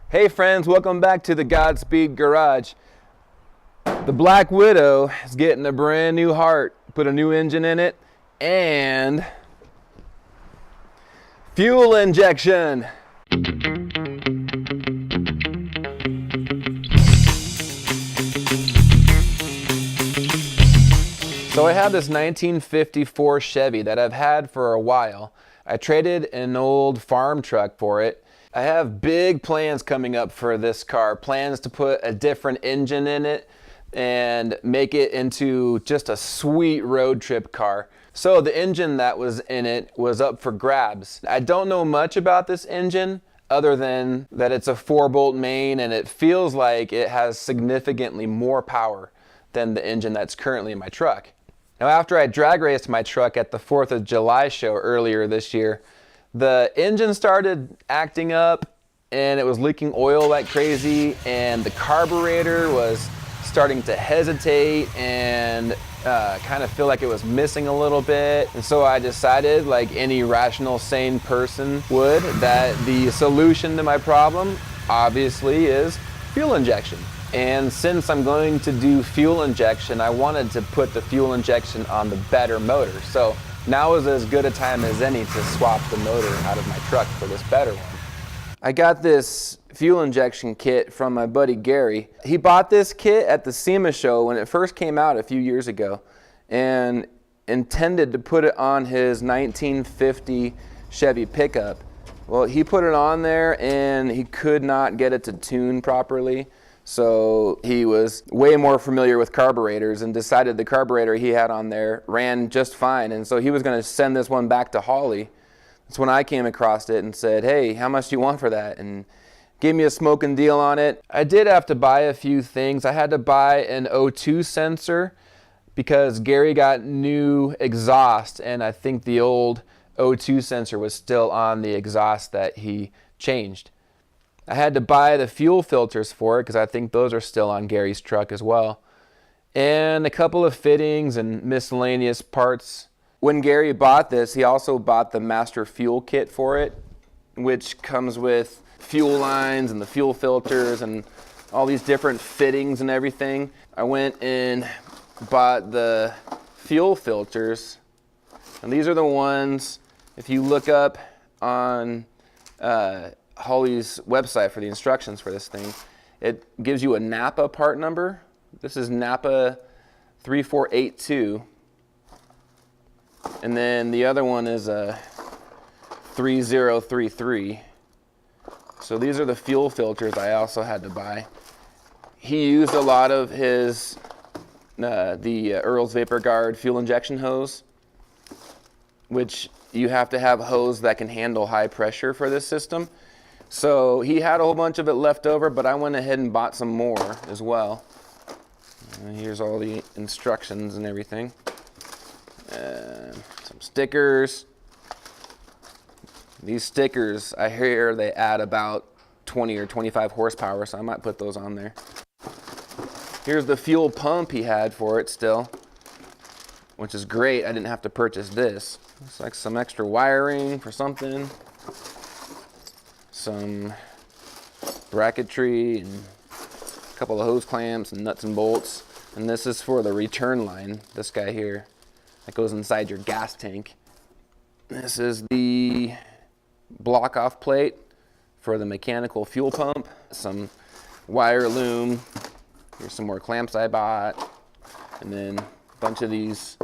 Hey friends, welcome back to the Godspeed Garage. The Black Widow is getting a brand new heart, put a new engine in it, and fuel injection. So I have this 1954 Chevy that I've had for a while. I traded an old farm truck for it. I have big plans coming up for this car, plans to put a different engine in it and make it into just a sweet road trip car. So the engine that was in it was up for grabs. I don't know much about this engine other than that it's a 4-bolt main and it feels like it has significantly more power than the engine that's currently in my truck. Now after I drag raced my truck at the 4th of July show earlier this year, the engine started acting up and it was leaking oil like crazy, and the carburetor was starting to hesitate and kind of feel like it was missing a little bit. And so I decided, like any rational, sane person would, that the solution to my problem obviously is fuel injection. And since I'm going to do fuel injection, I wanted to put the fuel injection on the better motor. So now is as good a time as any to swap the motor out of my truck for this better one. I got this fuel injection kit from my buddy Gary. He bought this kit at the SEMA show when it first came out a few years ago and intended to put it on his 1950 Chevy pickup. Well, he put it on there and he could not get it to tune properly. So he was way more familiar with carburetors and decided the carburetor he had on there ran just fine. And so he was going to send this one back to HOLLEY. That's when I came across it and said, hey, how much do you want for that? And gave me a smoking deal on it. I did have to buy a few things. I had to buy an O2 sensor because Gary got new exhaust, and I think the old O2 sensor was still on the exhaust that he changed. I had to buy the fuel filters for it because I think those are still on Gary's truck as well. And a couple of fittings and miscellaneous parts. When Gary bought this, he also bought the master fuel kit for it, which comes with fuel lines and the fuel filters and all these different fittings and everything. I went and bought the fuel filters, and these are the ones, if you look up on HOLLEY's website for the instructions for this thing, it gives you a Napa part number. This is Napa 3482, and then the other one is a 3033. So these are the fuel filters I also had to buy. He used a lot of his the Earl's Vapor Guard fuel injection hose, which you have to have a hose that can handle high pressure for this system. So he had a whole bunch of it left over, but I went ahead and bought some more as well. And here's all the instructions and everything. Some stickers. These stickers, I hear they add about 20 or 25 horsepower, so I might put those on there. Here's the fuel pump he had for it still, which is great. I didn't have to purchase this. It's like some extra wiring for something. Some bracketry and a couple of hose clamps and nuts and bolts. And this is for the return line, this guy here, that goes inside your gas tank. This is the block off plate for the mechanical fuel pump. Some wire loom. Here's some more clamps I bought. And then a bunch of these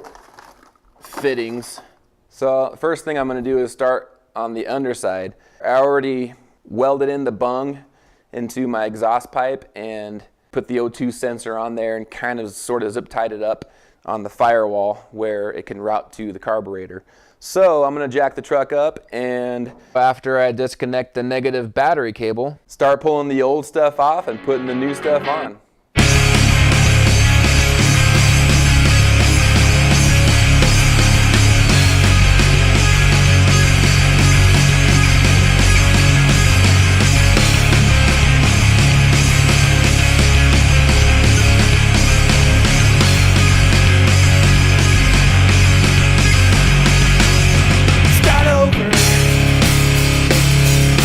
fittings. So first thing I'm going to do is start on the underside. I already welded in the bung into my exhaust pipe and put the O2 sensor on there and kind of sort of zip tied it up on the firewall where it can route to the carburetor. So I'm going to jack the truck up, and after I disconnect the negative battery cable, start pulling the old stuff off and putting the new stuff on.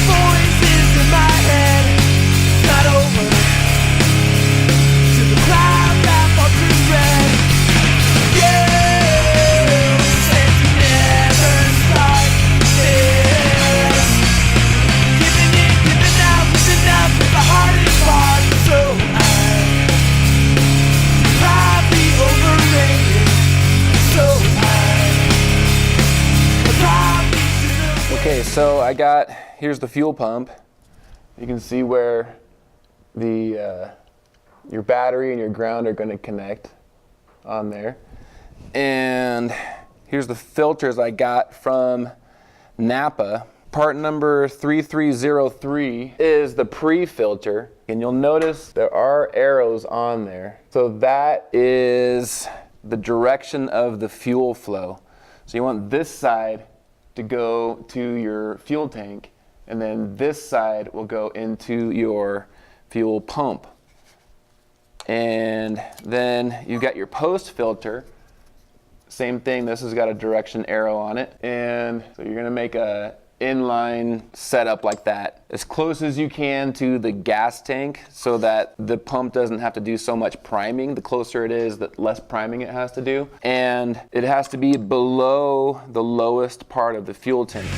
Voices in my head. So here's the fuel pump. You can see where the your battery and your ground are going to connect on there. And here's the filters I got from Napa. Part number 3303 is the pre-filter, and you'll notice there are arrows on there. So that is the direction of the fuel flow. So you want this side to go to your fuel tank, and then this side will go into your fuel pump. And then you've got your post filter. Same thing, this has got a direction arrow on it. And so you're gonna make a inline setup like that, as close as you can to the gas tank so that the pump doesn't have to do so much priming. The closer it is, the less priming it has to do. And it has to be below the lowest part of the fuel tank.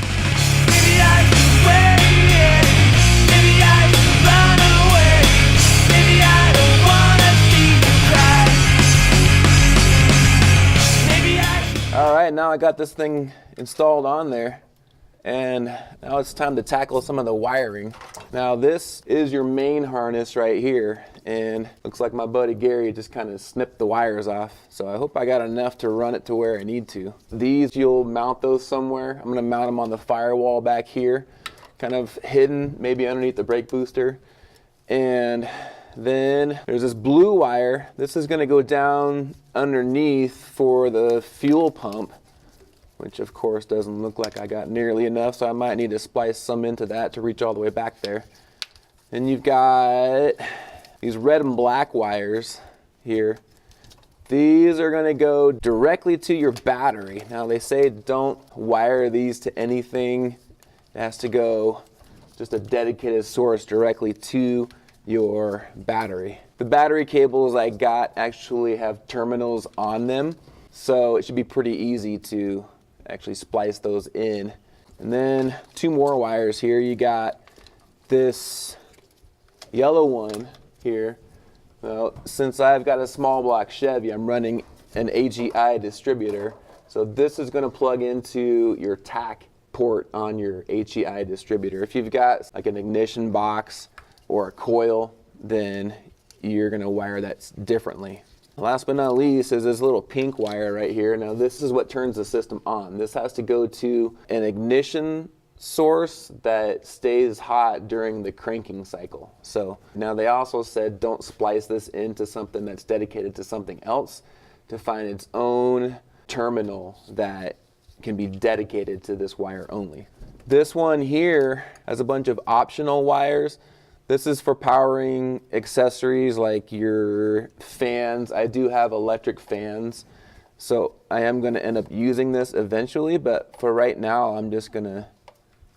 All right, now I got this thing installed on there, and now it's time to tackle some of the wiring. Now this is your main harness right here, and looks like my buddy Gary just kind of snipped the wires off. So I hope I got enough to run it to where I need to. These, you'll mount those somewhere. I'm gonna mount them on the firewall back here, kind of hidden, maybe underneath the brake booster. And then there's this blue wire. This is gonna go down underneath for the fuel pump, which of course doesn't look like I got nearly enough, so I might need to splice some into that to reach all the way back there. And you've got these red and black wires here. These are gonna go directly to your battery. Now they say don't wire these to anything. It has to go just a dedicated source directly to your battery. The battery cables I got actually have terminals on them, so it should be pretty easy to actually splice those in. And then two more wires here. You got this yellow one here. Well, since I've got a small block Chevy, I'm running an AGI distributor. So this is going to plug into your TAC port on your HEI distributor. If you've got like an ignition box or a coil, then you're going to wire that differently. Last but not least is this little pink wire right here. Now this is what turns the system on. This has to go to an ignition source that stays hot during the cranking cycle. So now they also said don't splice this into something that's dedicated to something else, to find its own terminal that can be dedicated to this wire only. This one here has a bunch of optional wires. This is for powering accessories like your fans. I do have electric fans, so I am going to end up using this eventually, but for right now I'm just going to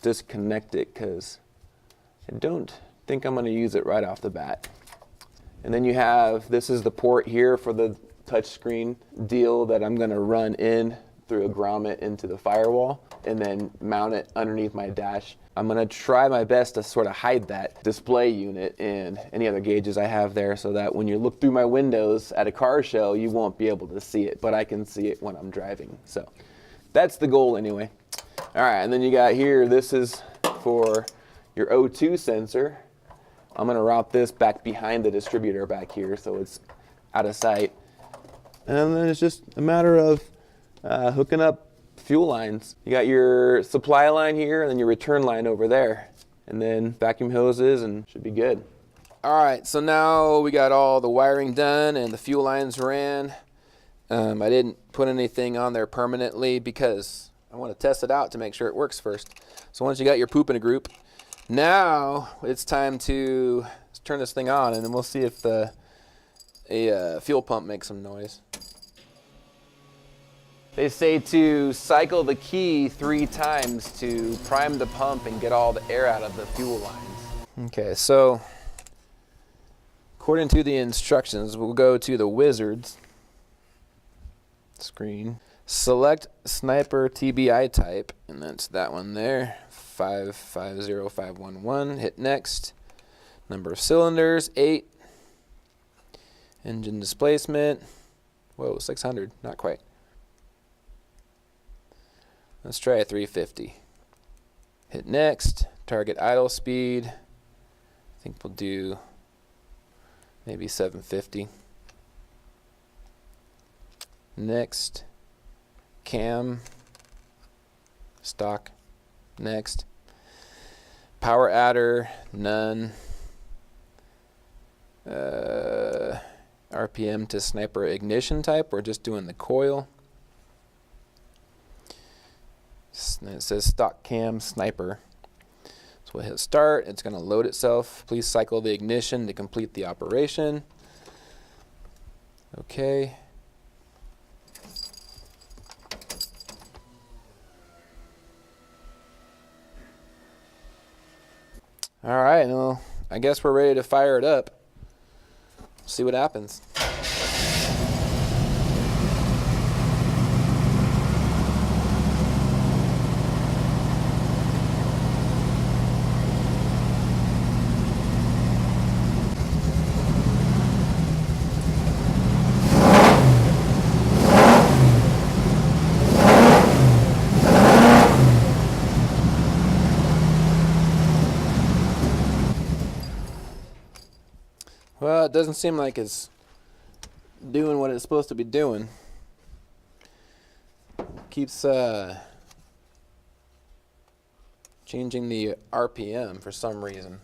disconnect it because I don't think I'm going to use it right off the bat. And then you have, this is the port here for the touchscreen deal that I'm going to run in through a grommet into the firewall and then mount it underneath my dash. I'm going to try my best to sort of hide that display unit and any other gauges I have there so that when you look through my windows at a car show, you won't be able to see it, but I can see it when I'm driving. So that's the goal anyway. All right, and then you got here, this is for your O2 sensor. I'm going to route this back behind the distributor back here so it's out of sight. And then it's just a matter of hooking up fuel lines. You got your supply line here and then your return line over there, and then vacuum hoses, and should be good. All right, so now we got all the wiring done and the fuel lines ran. I didn't put anything on there permanently because I want to test it out to make sure it works first. So once you got your poop in a group, now it's time to turn this thing on, and then we'll see if a fuel pump makes some noise. They say to cycle the key 3 times to prime the pump and get all the air out of the fuel lines. Okay, so according to the instructions, we'll go to the wizards screen. Select sniper TBI type, and that's that one there, 550511. Hit next. Number of cylinders, 8. Engine displacement, whoa, 600, not quite. Let's try a 350. Hit next, target idle speed. I think we'll do maybe 750. Next, cam, stock, next. Power adder, none. RPM to sniper ignition type, we're just doing the coil. And it says stock cam sniper. So we'll hit start, it's going to load itself. Please cycle the ignition to complete the operation. Okay. Alright, well, I guess we're ready to fire it up. See what happens. Well, it doesn't seem like it's doing what it's supposed to be doing. Keeps changing the RPM for some reason.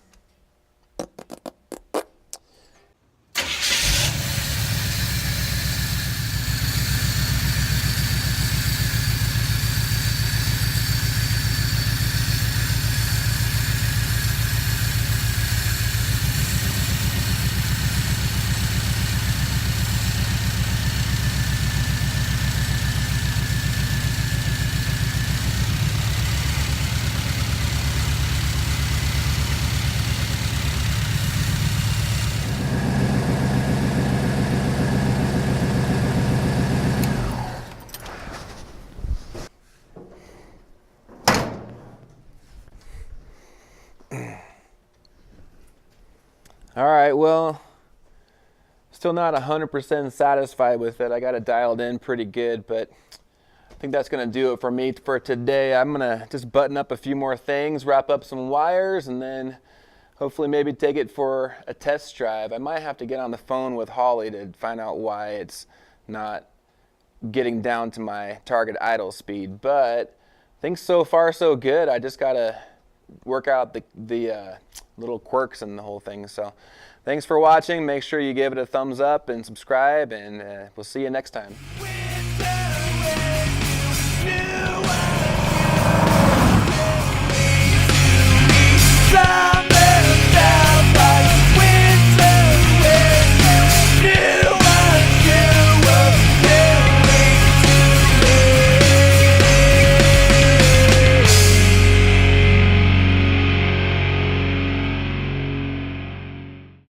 Alright, well, still not 100% satisfied with it. I got it dialed in pretty good, but I think that's going to do it for me for today. I'm going to just button up a few more things, wrap up some wires, and then hopefully maybe take it for a test drive. I might have to get on the phone with Holley to find out why it's not getting down to my target idle speed, but I think so far so good. I just got to work out the little quirks and the whole thing. So thanks for watching. Make sure you give it a thumbs up and subscribe, and we'll see you next time.